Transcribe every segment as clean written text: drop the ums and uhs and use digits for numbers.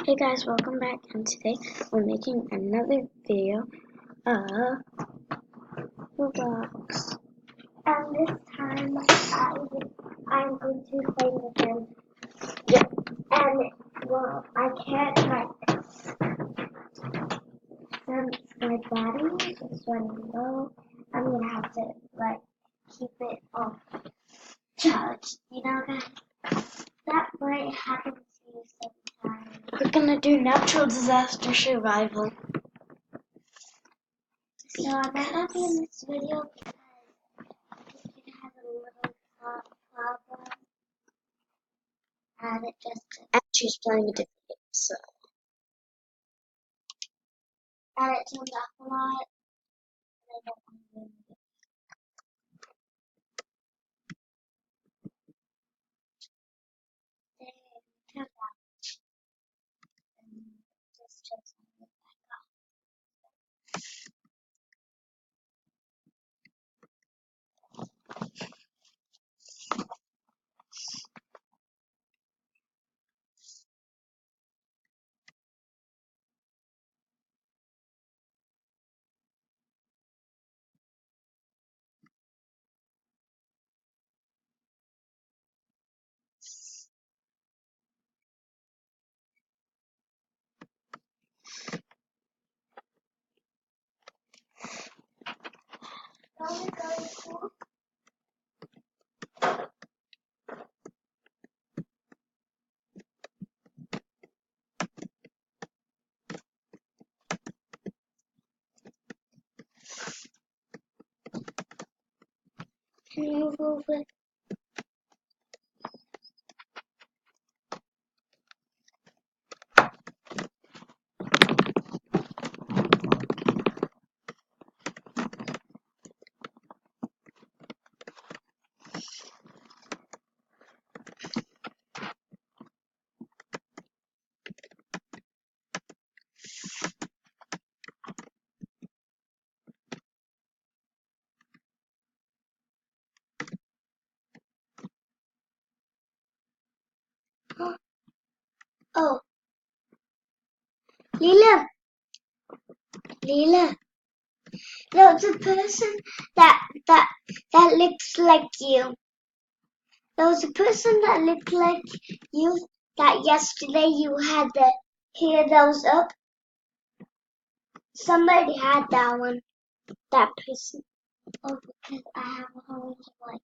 Hey guys, welcome back, and today we're making another video of Roblox. And this time I'm going to play with them. Yeah. And well, I can't since my battery is running low, I'm gonna have to keep it off charged. You know that might happen to you sometimes. We're gonna do natural disaster survival. So I'm not in this video because it has a little problem and it just and she's playing a different game, so and it turns off a lot and I don't want to ruin it. It turns off and just turns on back off. Can you move over? Oh, Leela, Leela. No, it's a person that looks like you. There was a person that looked like you that yesterday you had the hair that was up. Somebody had that one. That person. Oh, because I have a whole bunch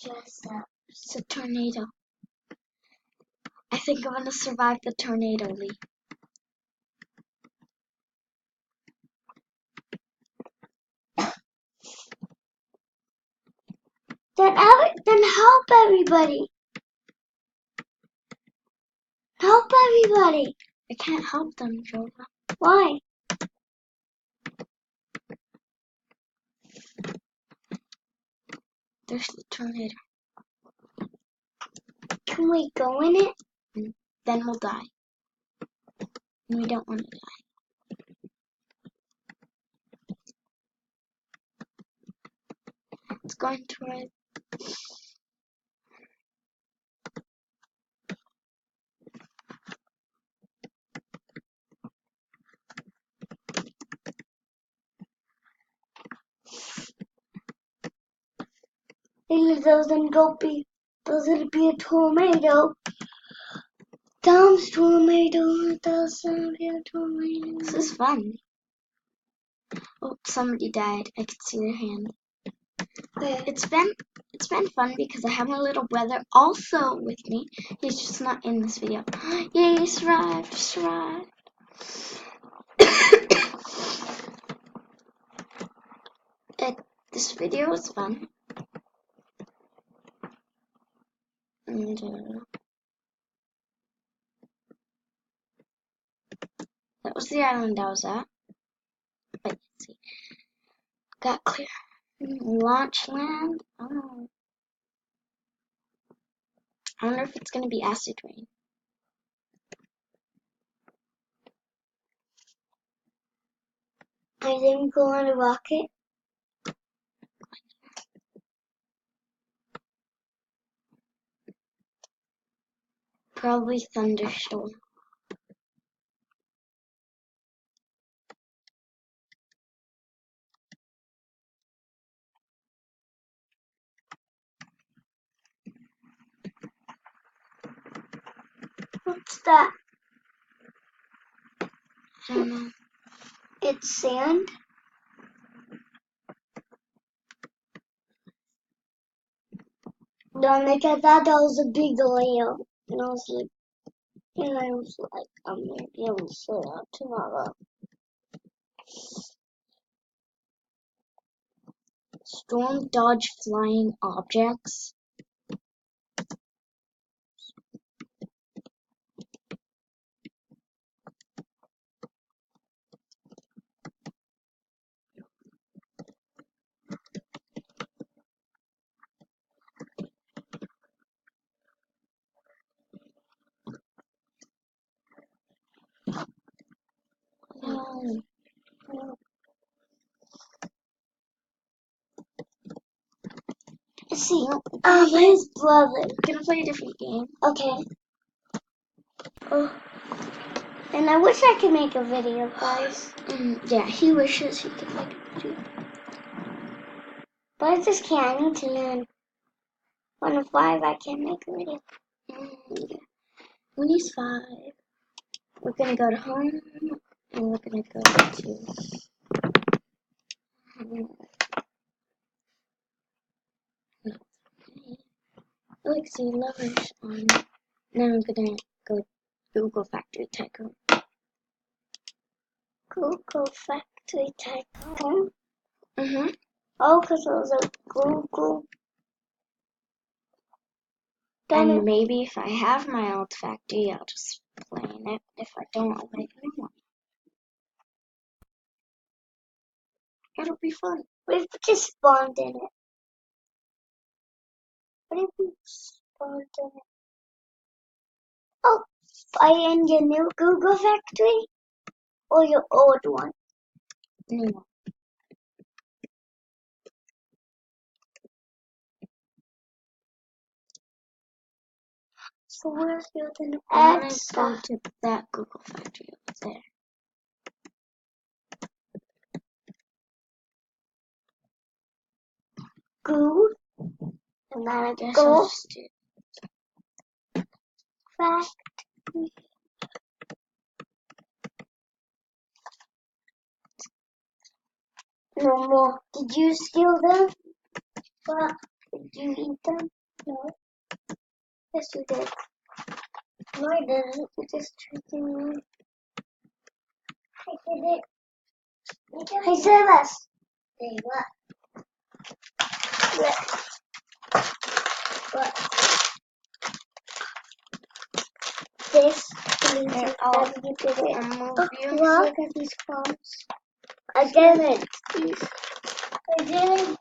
of dress up. It's a tornado. I think I'm gonna survive the tornado, Lee. Then help everybody. Help everybody. I can't help them, Jova. Why? There's the tornado. Can we go in it? And then we'll die. And we don't want to die. It's going toward. It doesn't be a tornado. Tom's tornado doesn't be a tornado. This is fun. Oh, somebody died. I could see their hand. Okay. It's been fun because I have my little brother also with me. He's just not in this video. Yay, he survived. This video was fun. And that was the island I was at. But let's see. Got clear. Launch land. Oh. I wonder if it's gonna be acid rain. I think go on a rocket. Probably thunderstorm. What's that? I don't know. It's sand. Dominic, I thought that was a big oil. And I was like, I'm gonna be able to sit out tomorrow. Storm dodge flying objects. No. Let's see. His brother. Gonna play a different game. Okay. Oh. And I wish I could make a video, guys. Yeah, he wishes he could make a video. But I just can't. I need to learn. 1 to 5, I can't make a video. Yeah. When he's 5, we're gonna go to home and we're gonna go to Galaxy Lovers on. Now I'm gonna go Google Factory Tycoon. Google Factory Tycoon. Oh, because it was a Google. And maybe if I have my old factory, I'll just play in it. If I don't, I'll make a new one. It'll be fun. What if we just spawned in it? What if we spawned in it? Oh, are you in your new Google Factory? Or your old one? New one. So where's your new I'm gonna go to that Google Factory over there. Google. And then I guess go I'll just do Factory. No more. Did you steal them? What? Did you eat them? No. Yes, you did. No, I didn't. You just tricking me. I did it. Hey, Service. Hey, what? What? This. Here, I'll You did it. move you. Look at these crumbs. I didn't. I didn't.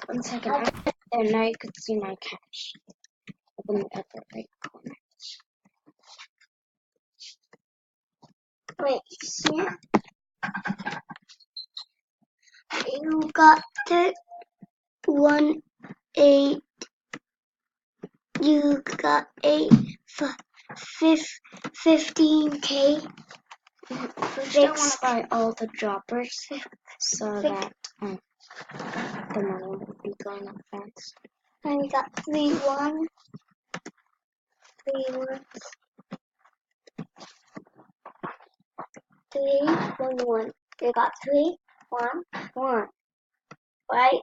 1 second. There, now you can see my cache. Open the upper right corner. Wait, yeah. You got it. 1-8. You got 15K. First, I want to buy all the droppers so that the money will be going up fast. And you got 3-1. 3-1. 3-1-1. You got 3-1-1. Right?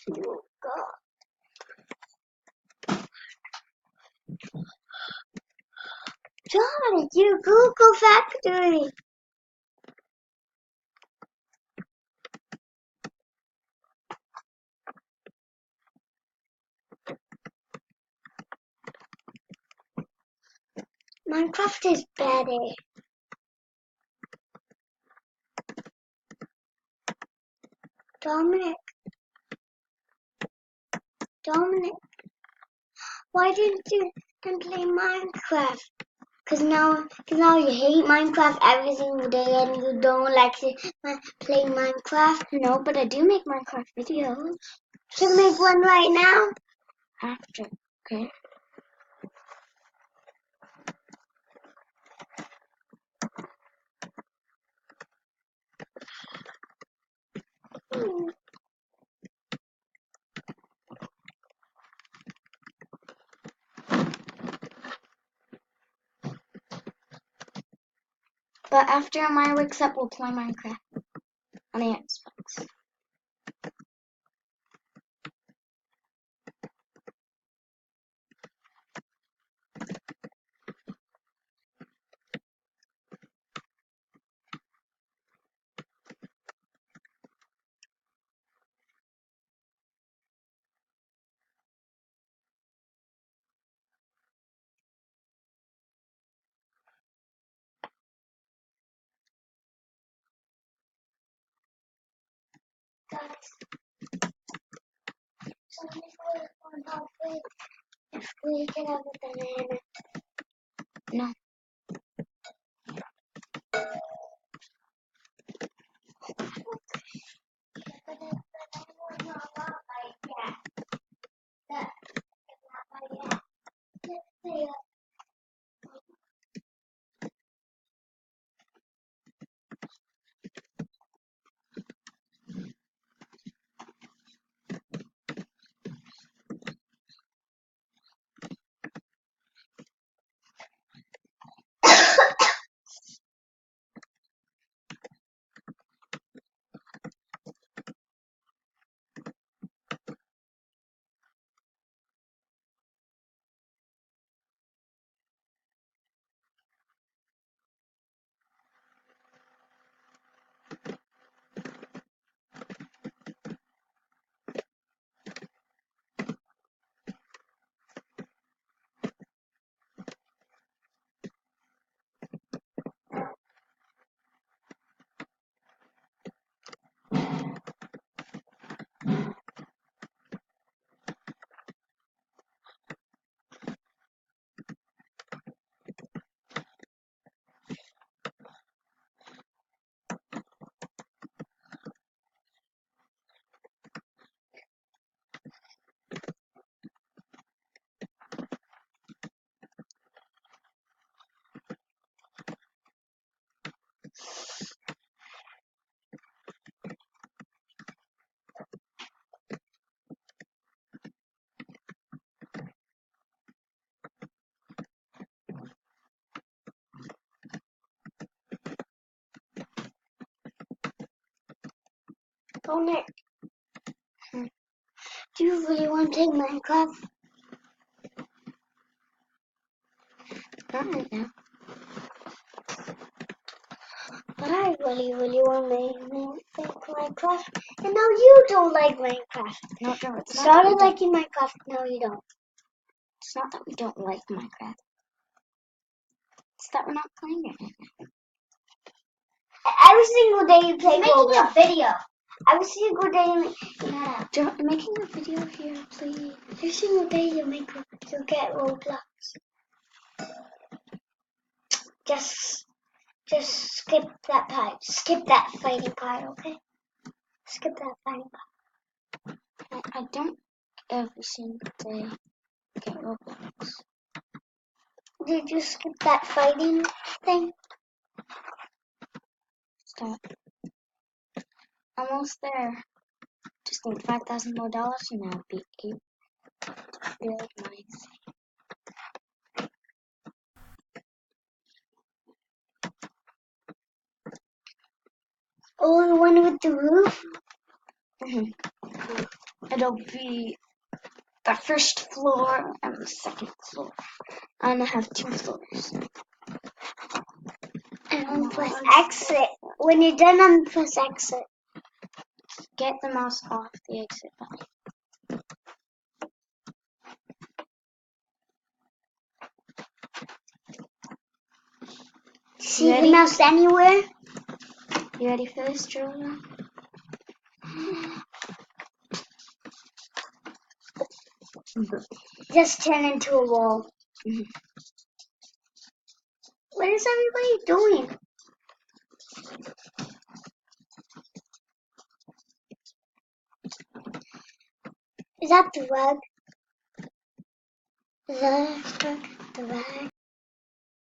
You got. John, you Google Factory. Minecraft is better. Dominic, why didn't you play Minecraft? Cause now you hate Minecraft every single day and you don't like to play Minecraft. No, but I do make Minecraft videos. Can you make one right now? After, okay? But after Maya wakes up, we'll play Minecraft on the Xbox. If we can have a banana. No. Oh, Nick. Do you really want to take Minecraft? Not right now. But I really want to make Minecraft. And now you don't like Minecraft. No, it's not. Started liking Minecraft, now you don't. It's not that we don't like Minecraft. It's that we're not playing it. Every single day you play Roblox. Making a video. Every single day you make You're making a video here, please. Every single day you get Roblox. Just skip that part. Skip that fighting part, okay? Skip that fighting part. I don't every single day get Roblox. Did you skip that fighting thing? Stop. Almost there. Just need $5,000 more and I'll be able to build my thing. Oh, the one with the roof? It'll be the first floor and the second floor. And I have 2 floors. And press exit. When you're done, press exit. Get the mouse off the exit button. See the mouse anywhere? You ready for this, Julia? Just turn into a wall. What is everybody doing? Is that the rug? The rug?